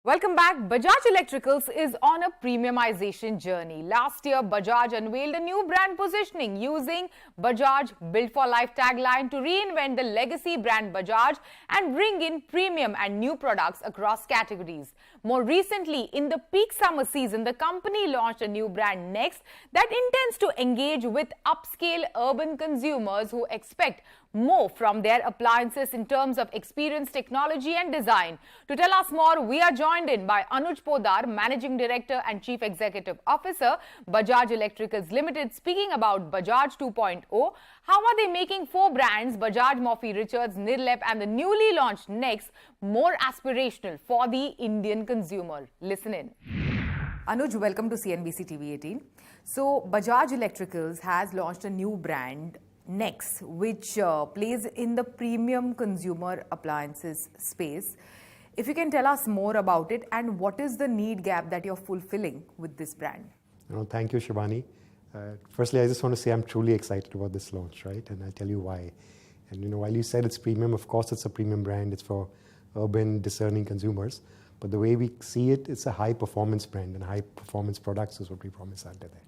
Welcome back. Bajaj Electricals is on a premiumization journey. Last year, Bajaj unveiled a new brand positioning using Bajaj Built for Life tagline to reinvent the legacy brand Bajaj and bring in premium and new products across categories. More recently, in the peak summer season, the company launched a new brand Nex that intends to engage with upscale urban consumers who expect more from their appliances in terms of experience, technology and design. To tell us more, we are joined in by Anuj Poddar, Managing Director and Chief Executive Officer, Bajaj Electricals Ltd, speaking about Bajaj 2.0. How are they making four brands, Bajaj, Morphy Richards, Nirlep and the newly launched Nex, more aspirational for the Indian consumer? Listen in. Anuj, welcome to CNBC TV18. So, Bajaj Electricals has launched a new brand, Nex, which plays in the premium consumer appliances space. If you can tell us more about it and what is the need gap that you're fulfilling with this brand? Thank you, Shivani. Firstly, I just want to say I'm truly excited about this launch, right? And I'll tell you why. And while you said it's premium, of course it's a premium brand. It's for urban, discerning consumers. But the way we see it, it's a high-performance brand, and high-performance products is what we promise under that.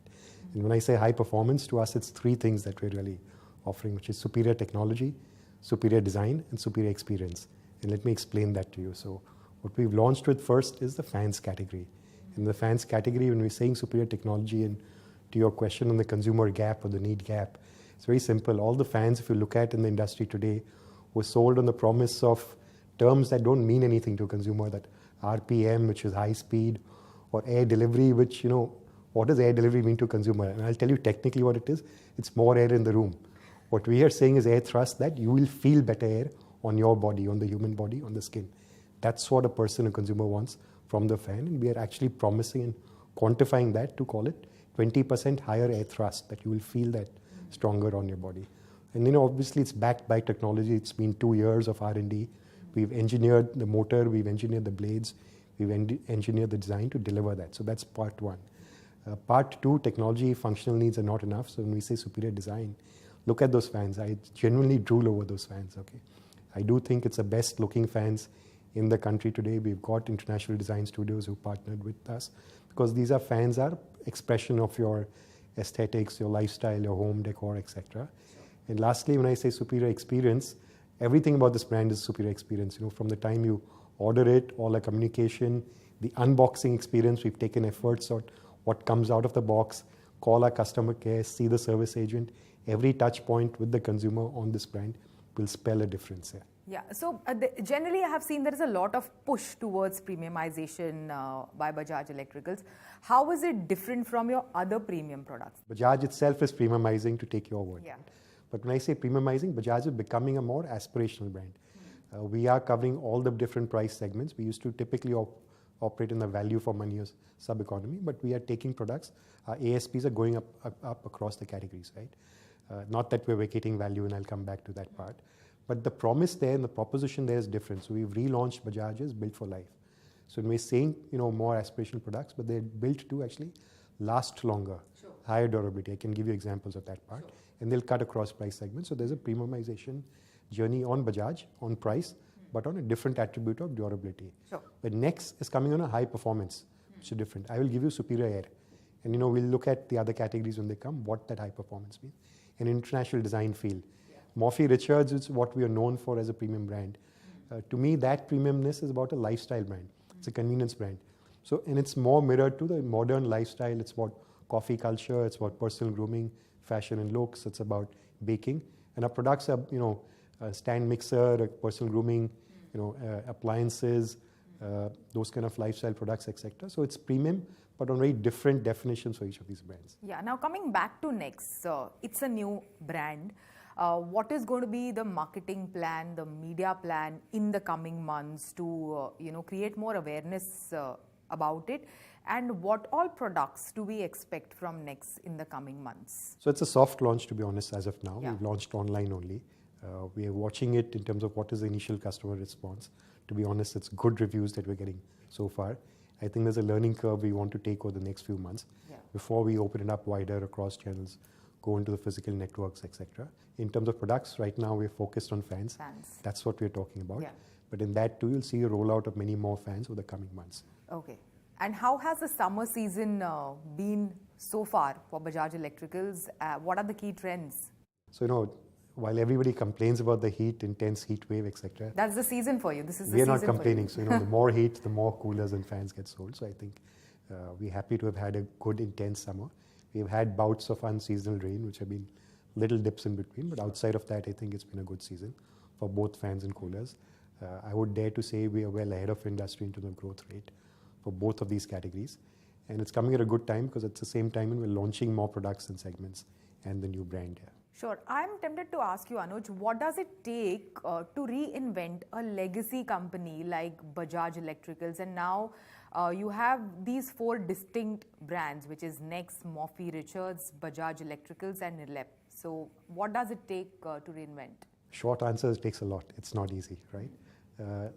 And when I say high performance, to us it's three things that we're really offering, which is superior technology, superior design, and superior experience. And let me explain that to you. So what we've launched with first is the fans category. In the fans category, when we're saying superior technology, and to your question on the consumer gap or the need gap, it's very simple. All the fans, if you look at in the industry today, were sold on the promise of terms that don't mean anything to a consumer, that RPM, which is high speed, or air delivery, which, what does air delivery mean to a consumer? And I'll tell you technically what it is. It's more air in the room. What we are saying is air thrust, that you will feel better air on your body, on the human body, on the skin. That's what a consumer wants from the fan. And we are actually promising and quantifying that to call it 20% higher air thrust, that you will feel that stronger on your body. And obviously it's backed by technology. It's been 2 years of R&D. We've engineered the motor, we've engineered the blades, we've engineered the design to deliver that. So that's part one. Part two, technology, functional needs are not enough. So when we say superior design, look at those fans. I genuinely drool over those fans, okay? I do think it's the best looking fans in the country today. We've got international design studios who partnered with us, because these are fans are expression of your aesthetics, your lifestyle, your home decor, etc. And lastly, when I say superior experience, everything about this brand is superior experience. From the time you order it, all the communication, the unboxing experience, we've taken efforts on what comes out of the box, call our customer care, see the service agent. Every touch point with the consumer on this brand will spell a difference here. Yeah, so generally I have seen there is a lot of push towards premiumization by Bajaj Electricals. How is it different from your other premium products? Bajaj itself is premiumizing, to take your word. Yeah. But when I say premiumizing, Bajaj is becoming a more aspirational brand. We are covering all the different price segments. We used to typically operate in the value for money or sub-economy, but we are taking products. Our ASPs are going up across the categories, right? Not that we're vacating value, and I'll come back to that part. But the promise there and the proposition there is different. So we've relaunched Bajaj's Built for Life. So when we're saying, more aspirational products, but they're built to actually last longer, sure, higher durability. I can give you examples of that part. Sure. And they'll cut across price segments. So there's a premiumization journey on Bajaj, on price, but on a different attribute of durability. Sure. But Nex is coming on a high performance, which is different. I will give you superior air. And we'll look at the other categories when they come, what that high performance means. An international design feel. Yeah. Morphy Richards is what we are known for as a premium brand. To me, that premiumness is about a lifestyle brand. It's a convenience brand. So, and it's more mirrored to the modern lifestyle. It's about coffee culture. It's about personal grooming, fashion and looks. It's about baking. And our products are, a stand mixer, personal grooming, appliances, those kind of lifestyle products, etc. So it's premium, but on very different definitions for each of these brands. Yeah, now coming back to Nex, it's a new brand. What is going to be the marketing plan, the media plan in the coming months to, create more awareness about it? And what all products do we expect from Nex in the coming months? So it's a soft launch, to be honest, as of now. Yeah. We've launched online only. We are watching it in terms of what is the initial customer response. To be honest, it's good reviews that we're getting so far. I think there's a learning curve we want to take over the next few months, before we open it up wider across channels, go into the physical networks, etc. In terms of products, right now we're focused on fans. That's what we're talking about. Yeah. But in that too, you'll see a rollout of many more fans over the coming months. Okay. And how has the summer season been so far for Bajaj Electricals? What are the key trends? So, while everybody complains about the heat, intense heat wave, etc. That's the season for you. This is the We are season not complaining. for you. So, the more heat, the more coolers and fans get sold. So, I think we're happy to have had a good, intense summer. We've had bouts of unseasonal rain, which have been little dips in between. But outside of that, I think it's been a good season for both fans and coolers. I would dare to say we are well ahead of industry in terms of growth rate for both of these categories. And it's coming at a good time because at the same time when we're launching more products and segments and the new brand here. Sure. I'm tempted to ask you, Anuj, what does it take to reinvent a legacy company like Bajaj Electricals? And now you have these 4 distinct brands, which is Nex, Morphy, Richards, Bajaj Electricals and Nirlep. So what does it take to reinvent? Short answer, it takes a lot. It's not easy, right?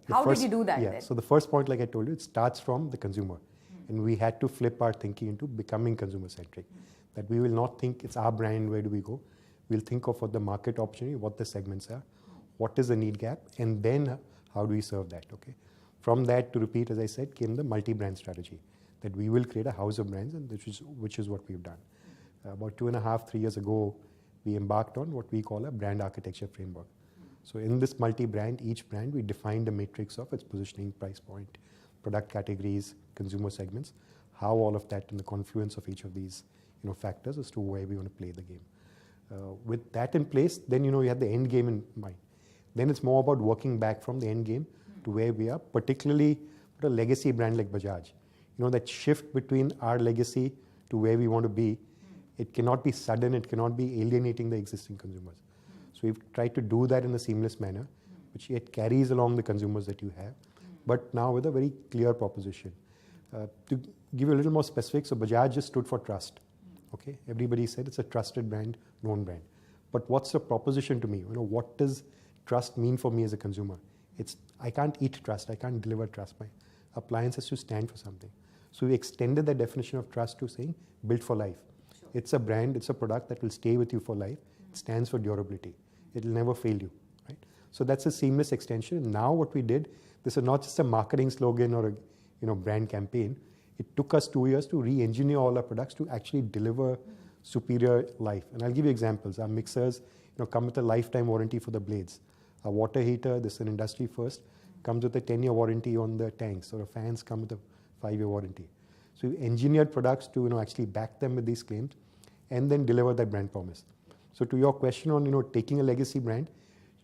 How did you do that then? So the first point, like I told you, it starts from the consumer. And we had to flip our thinking into becoming consumer-centric. That we will not think it's our brand, where do we go? We'll think of what the market opportunity, what the segments are, what is the need gap, and then how do we serve that, okay? From that, to repeat, as I said, came the multi-brand strategy. That we will create a house of brands, and which is what we've done. About 2.5, 3 years ago, we embarked on what we call a brand architecture framework. So in this multi-brand, each brand, we defined a matrix of its positioning, price point, product categories, consumer segments, how all of that and the confluence of each of these factors as to where we want to play the game. With that in place, then you have the end game in mind. Then it's more about working back from the end game to where we are, particularly for a legacy brand like Bajaj. That shift between our legacy to where we want to be, it cannot be sudden, it cannot be alienating the existing consumers. So we've tried to do that in a seamless manner, which yet carries along the consumers that you have, but now with a very clear proposition. To give you a little more specific, so Bajaj just stood for trust. Okay, everybody said it's a trusted brand, known brand. But what's the proposition to me? What does trust mean for me as a consumer? I can't eat trust, I can't deliver trust. My appliance has to stand for something. So we extended the definition of trust to saying built for life. Sure. It's a brand, it's a product that will stay with you for life. It stands for durability. It will never fail you, right? So that's a seamless extension. Now what we did, this is not just a marketing slogan or a brand campaign. It took us 2 years to re-engineer all our products to actually deliver superior life. And I'll give you examples. Our mixers come with a lifetime warranty for the blades. Our water heater, this is an industry first, comes with a 10-year warranty on the tanks, or fans come with a 5-year warranty. So we engineered products to actually back them with these claims and then deliver that brand promise. So to your question on taking a legacy brand,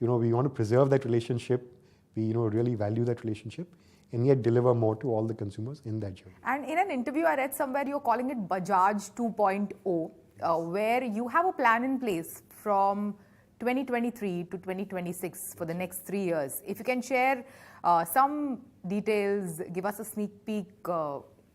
we want to preserve that relationship. We really value that relationship and yet deliver more to all the consumers in that journey. And in an interview I read somewhere you're calling it Bajaj 2.0, where you have a plan in place from 2023 to 2026 for the next 3 years. If you can share some details, give us a sneak peek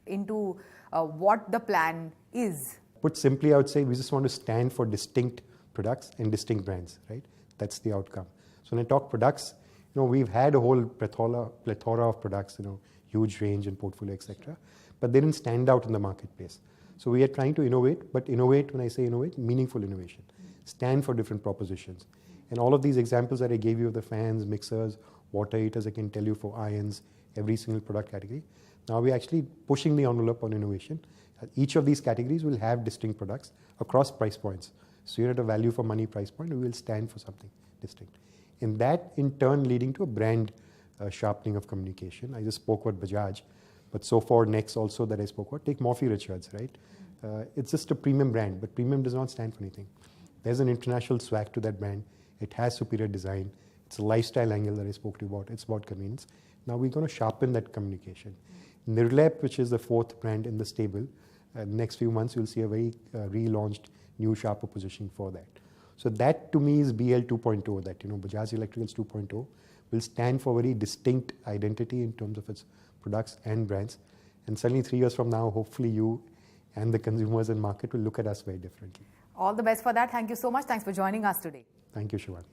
into what the plan is. Put simply, I would say we just want to stand for distinct products and distinct brands, right? That's the outcome. So when I talk products, we've had a whole plethora of products, huge range and portfolio, etc. But they didn't stand out in the marketplace. So we are trying to innovate, but innovate, when I say innovate, meaningful innovation. Stand for different propositions. And all of these examples that I gave you of the fans, mixers, water heaters, I can tell you for irons, every single product category. Now we're actually pushing the envelope on innovation. Each of these categories will have distinct products across price points. So you're at a value for money price point, we will stand for something distinct. And that in turn leading to a brand sharpening of communication. I just spoke about Bajaj, but so for Nex also that I spoke about, take Morphy Richards, right? It's just a premium brand, but premium does not stand for anything. There's an international swag to that brand. It has superior design. It's a lifestyle angle that I spoke to you about. It's about convenience. Now we're going to sharpen that communication. Nirlep, which is the 4th brand in the stable, next few months you'll see a very relaunched new sharper positioning for that. So that to me is BL 2.0, that Bajaj Electricals 2.0 will stand for very distinct identity in terms of its products and brands. And certainly 3 years from now, hopefully you and the consumers and market will look at us very differently. All the best for that. Thank you so much. Thanks for joining us today. Thank you, Shivani.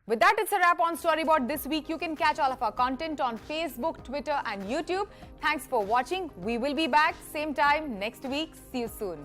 With that, it's a wrap on Storyboard this week. You can catch all of our content on Facebook, Twitter and YouTube. Thanks for watching. We will be back same time next week. See you soon.